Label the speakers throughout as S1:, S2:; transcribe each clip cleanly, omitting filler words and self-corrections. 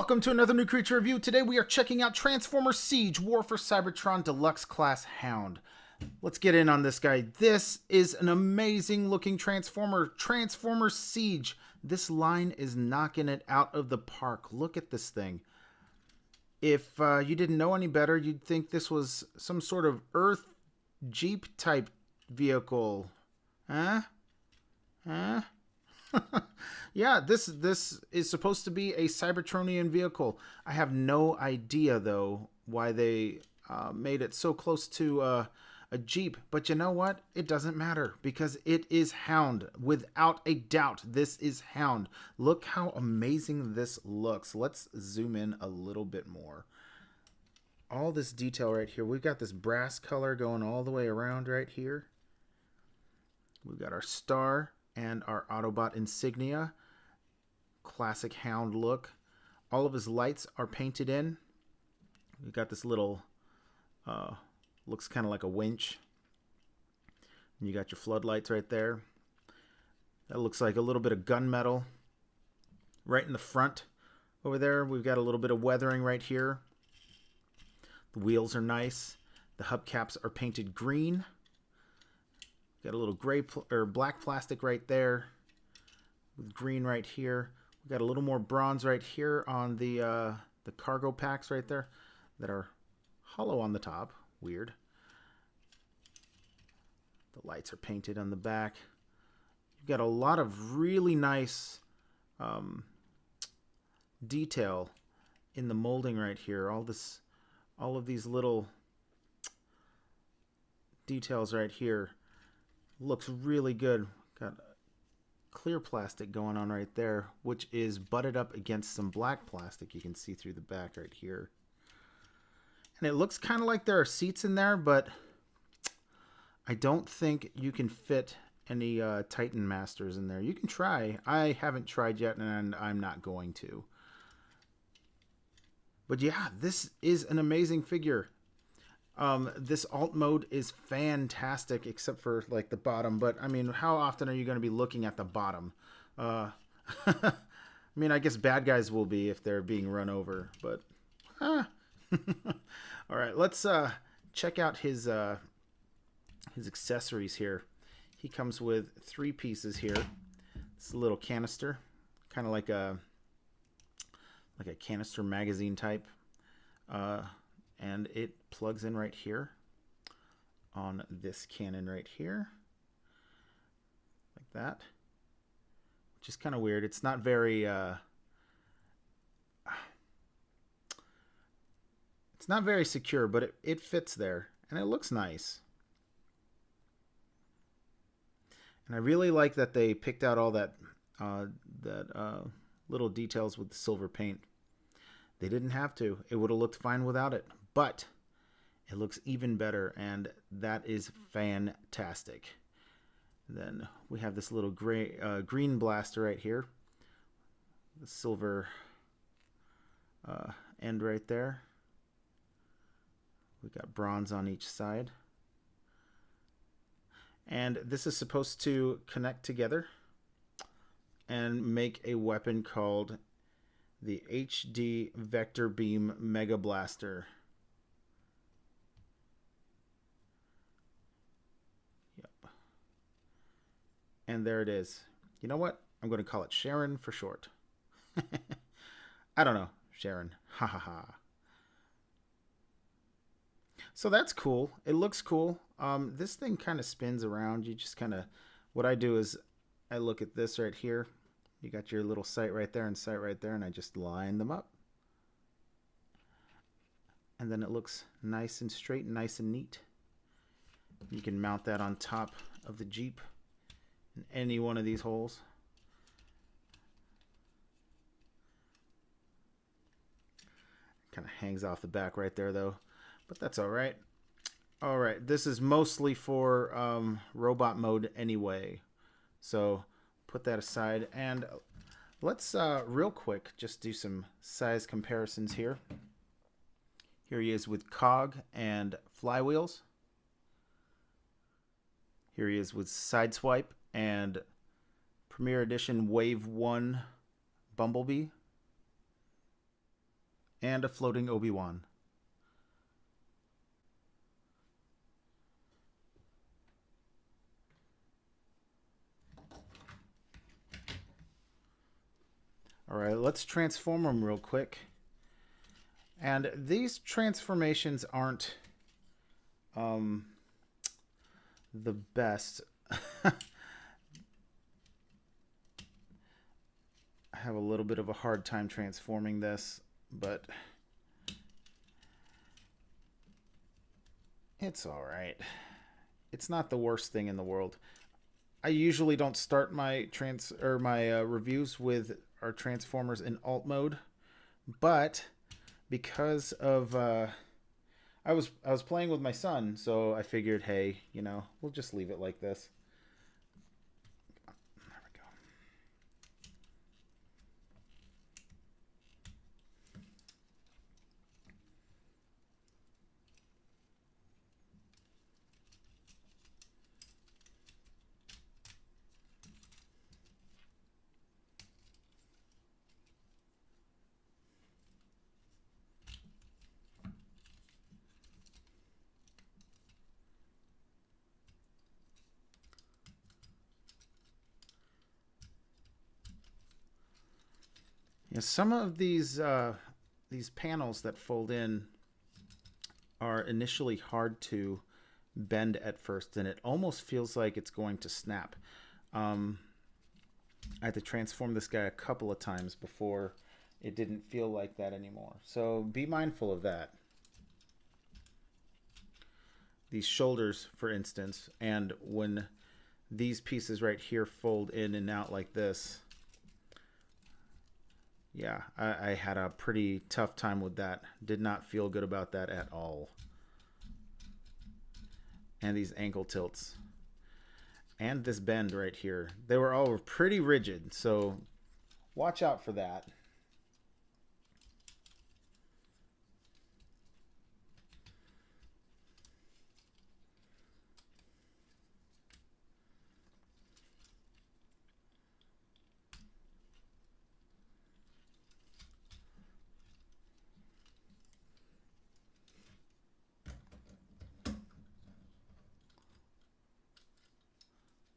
S1: Welcome to another new creature review. Today we are checking out Transformers Siege War for Cybertron Deluxe Class Hound. Let's get in on this guy. This is an amazing looking Transformer. Transformers Siege. This line is knocking it out of the park. Look at this thing. If you didn't know any better, you'd think this was some sort of Earth Jeep type vehicle. Huh? Yeah, this is supposed to be a Cybertronian vehicle. I have no idea, though, why they made it so close to a Jeep. But you know what? It doesn't matter because it is Hound. Without a doubt, this is Hound. Look how amazing this looks. Let's zoom in a little bit more. All this detail right here. We've got this brass color going all the way around right here. We've got our star and our Autobot insignia. Classic Hound look. All of his lights are painted in. We've got this little, looks kind of like a winch. And you got your floodlights right there. That looks like a little bit of gunmetal. Right in the front over there, we've got a little bit of weathering right here. The wheels are nice. The hubcaps are painted green. Got a little gray or black plastic right there with green right here. We got a little more bronze right here on the cargo packs right there that are hollow on the top. Weird. The lights are painted on the back. You've got a lot of really nice detail in the molding right here. All of these little details right here. Looks really good. Got clear plastic going on right there, which is butted up against some black plastic. You can see through the back right here. And it looks kind of like there are seats in there, but I don't think you can fit any Titan Masters in there. You can try. I haven't tried yet, and I'm not going to. But yeah, this is an amazing figure. This alt mode is fantastic, except for like the bottom. But I mean, how often are you going to be looking at the bottom? I mean, I guess bad guys will be if they're being run over. But all right, let's check out his accessories here. He comes with 3 pieces here. It's a little canister, kind of like a canister magazine type. And it plugs in right here on this cannon right here, like that, which is kind of weird. It's not very secure, but it fits there, and it looks nice. And I really like that they picked out all that little details with the silver paint. They didn't have to. It would have looked fine without it. But it looks even better, and that is fantastic. And then we have this little green blaster right here. The silver end right there. We've got bronze on each side. And this is supposed to connect together and make a weapon called the HD Vector Beam Mega Blaster. Yep. And there it is. You know what? I'm going to call it Sharon for short. I don't know. Sharon. Ha ha ha. So that's cool. It looks cool. This thing kind of spins around. You just kind of... What I do is I look at this right here. You got your little sight right there and sight right there, and I just line them up. And then it looks nice and straight and nice and neat. You can mount that on top of the Jeep in any one of these holes. Kind of hangs off the back right there, though. But that's all right. All right, this is mostly for robot mode anyway. So put that aside, and let's real quick just do some size comparisons here. Here he is with cog and flywheels. Here he is with sideswipe and Premier Edition Wave 1 Bumblebee. And a floating Obi-Wan. All right, let's transform them real quick. And these transformations aren't the best. I have a little bit of a hard time transforming this, but it's all right. It's not the worst thing in the world. I usually don't start my reviews with our transformers in alt mode, but because of I was playing with my son, so I figured, hey, you know, we'll just leave it like this. There we go. Yeah, some of these panels that fold in are initially hard to bend at first, and it almost feels like it's going to snap. I had to transform this guy a couple of times before it didn't feel like that anymore. So be mindful of that. These shoulders, for instance, and when these pieces right here fold in and out like this, yeah, I had a pretty tough time with that. Did not feel good about that at all. And these ankle tilts. And this bend right here. They were all pretty rigid, so watch out for that.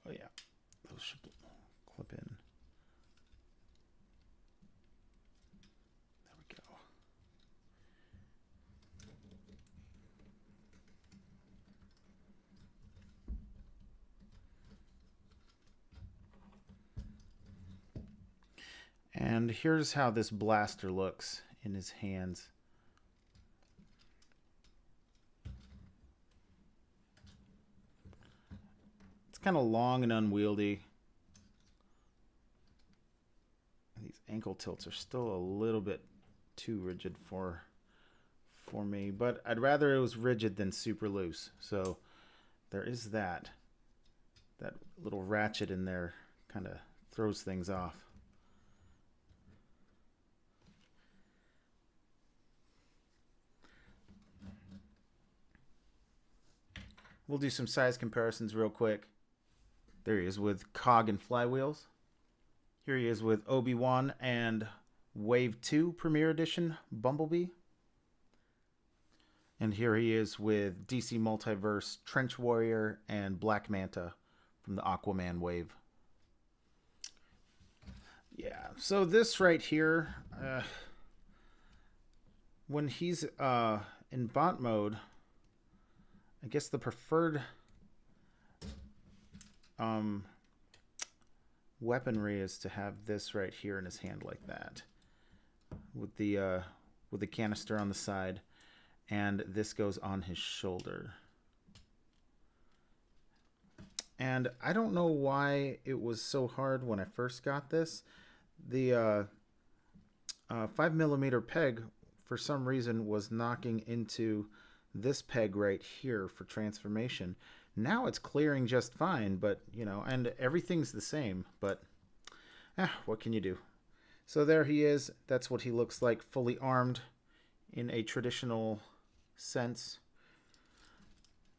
S1: Oh yeah, those should clip in. There we go. And here's how this blaster looks in his hands. It's kind of long and unwieldy. These ankle tilts are still a little bit too rigid for me, but I'd rather it was rigid than super loose. So there is that. That little ratchet in there kind of throws things off. We'll do some size comparisons real quick. There he is with cog and flywheels. Here he is with Obi-Wan and Wave 2 Premier Edition Bumblebee. And here he is with DC Multiverse Trench Warrior and Black Manta from the Aquaman wave. Yeah, so this right here, when he's in bot mode, I guess the preferred weaponry is to have this right here in his hand like that, with the canister on the side, and this goes on his shoulder. And I don't know why it was so hard when I first got this. The 5mm peg, for some reason, was knocking into this peg right here for transformation. Now it's clearing just fine, but, you know, and everything's the same, but what can you do? So there he is. That's what he looks like, fully armed in a traditional sense.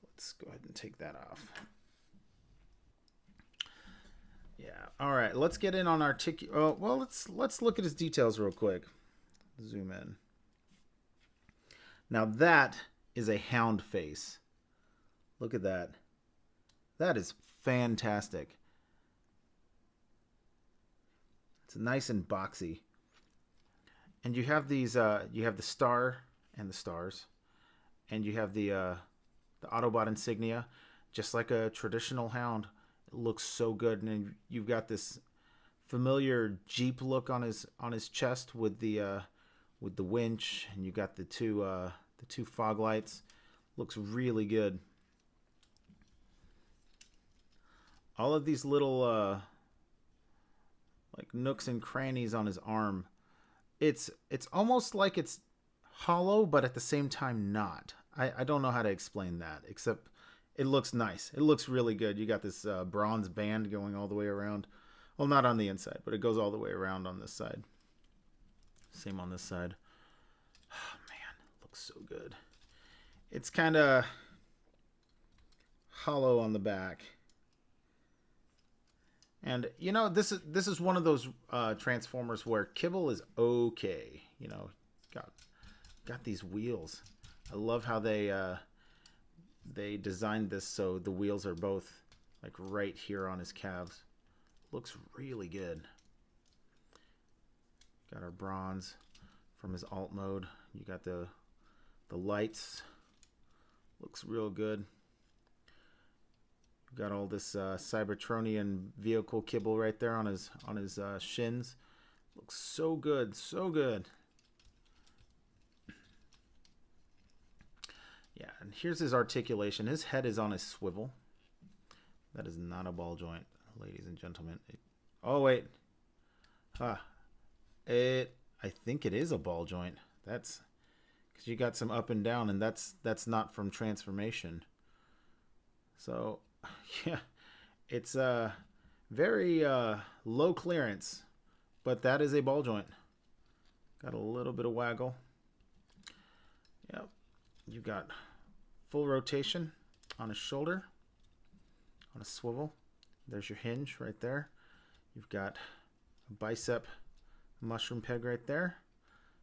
S1: Let's go ahead and take that off. Yeah. All right. Let's get in on well, let's look at his details real quick. Zoom in. Now that is a hound face. Look at that. That is fantastic. It's nice and boxy. And you have these, you have the star and the stars, and you have the Autobot insignia, just like a traditional hound. It looks so good, and you've got this familiar Jeep look on his chest with the winch, and you got the two fog lights. Looks really good. All of these little like nooks and crannies on his arm. It's almost like it's hollow, but at the same time not. I don't know how to explain that, except it looks nice. It looks really good. You got this bronze band going all the way around. Well, not on the inside, but it goes all the way around on this side. Same on this side. Oh, man, it looks so good. It's kind of hollow on the back. And, you know, this is one of those Transformers where kibble is okay. You know, got these wheels. I love how they designed this so the wheels are both like right here on his calves. Looks really good. Got our bronze from his alt mode. You got the lights. Looks real good. Got all this Cybertronian vehicle kibble right there on his shins. Looks so good, so good. Yeah, and here's his articulation. His head is on his swivel. That is not a ball joint, ladies and gentlemen. Oh wait, I think it is a ball joint. That's because you got some up and down, and that's not from transformation. So. Yeah, it's very low clearance, but that is a ball joint. Got a little bit of waggle. Yep, you got full rotation on his shoulder, on a swivel. There's your hinge right there. You've got a bicep mushroom peg right there.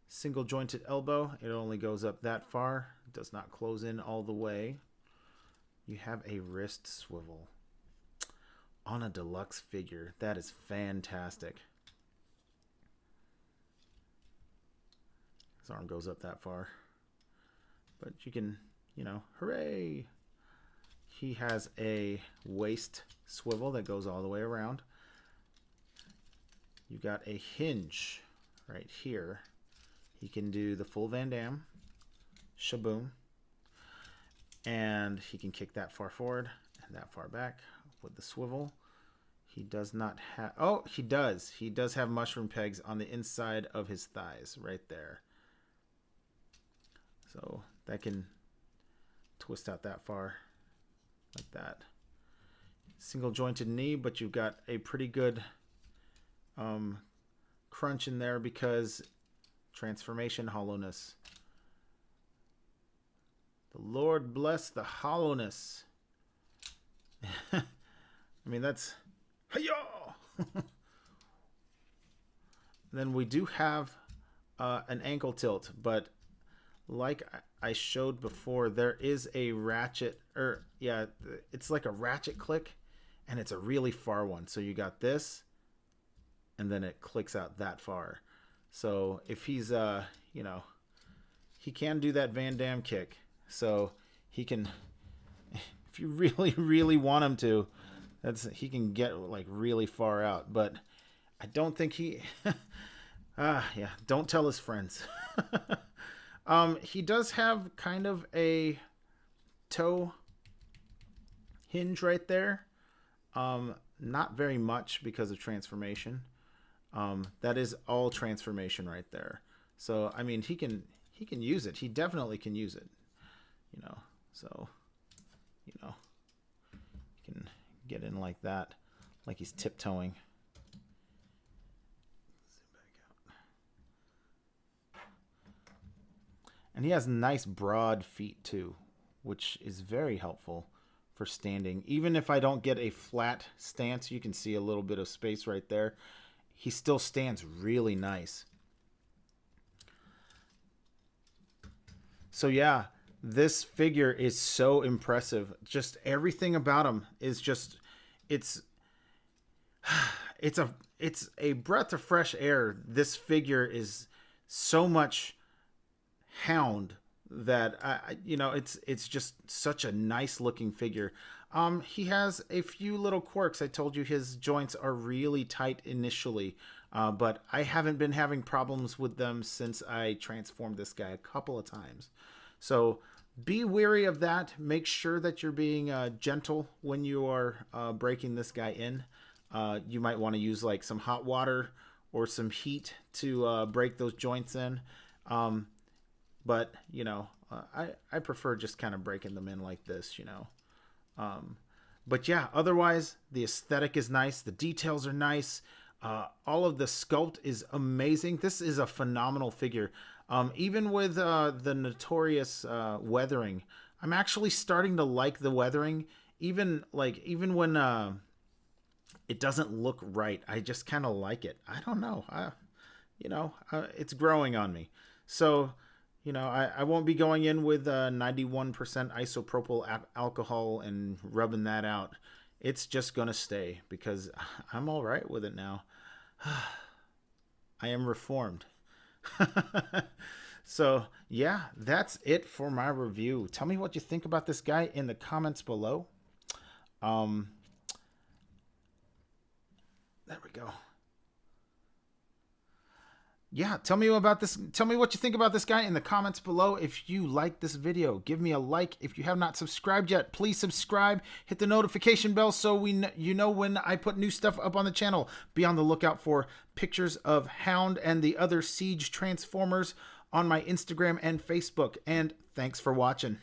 S1: Single jointed elbow. It only goes up that far. It does not close in all the way. You have a wrist swivel on a deluxe figure. That is fantastic. His arm goes up that far. But you can, you know, hooray! He has a waist swivel that goes all the way around. You got a hinge right here. He can do the full Van Damme. Shaboom. And he can kick that far forward and that far back with the swivel. He does not have... Oh, he does. He does have mushroom pegs on the inside of his thighs right there. So that can twist out that far like that. Single jointed knee, but you've got a pretty good crunch in there because transformation hollowness. The Lord bless the hollowness. I mean, that's... Hi-yah! Then we do have an ankle tilt, but like I showed before, there is a ratchet, or yeah, it's like a ratchet click, and it's a really far one. So you got this, and then it clicks out that far. So if he's, you know, he can do that Van Damme kick. So he can, if you really, really want him to, he can get like really far out. But I don't think he, yeah, don't tell his friends. He does have kind of a toe hinge right there. Not very much because of transformation. That is all transformation right there. So I mean, he can use it. He definitely can use it. You know, so, you know, you can get in like that, like he's tiptoeing. Zoom back out. And he has nice broad feet too, which is very helpful for standing. Even if I don't get a flat stance, you can see a little bit of space right there. He still stands really nice. So yeah, this figure is so impressive. Just everything about him is just it's it's a breath of fresh air. This figure is so much Hound that it's just such a nice looking figure. He has a few little quirks. I told you his joints are really tight initially, but I haven't been having problems with them since I transformed this guy a couple of times. So be wary of that. Make sure that you're being gentle when you are breaking this guy in. You might want to use like some hot water or some heat to break those joints in. But I prefer just kind of breaking them in like this. But yeah, otherwise the aesthetic is nice. The details are nice. All of the sculpt is amazing. This is a phenomenal figure. Even with the notorious weathering, I'm actually starting to like the weathering. Even when it doesn't look right, I just kind of like it. I don't know. It's growing on me. So, I won't be going in with 91% isopropyl alcohol and rubbing that out. It's just going to stay because I'm all right with it now. I am reformed. So, yeah, that's it for my review. Tell me what you think about this guy in the comments below. There we go. Yeah, tell me about this. Tell me what you think about this guy in the comments below. If you like this video, give me a like. If you have not subscribed yet, please subscribe. Hit the notification bell so you know when I put new stuff up on the channel. Be on the lookout for pictures of Hound and the other Siege Transformers on my Instagram and Facebook. And thanks for watching.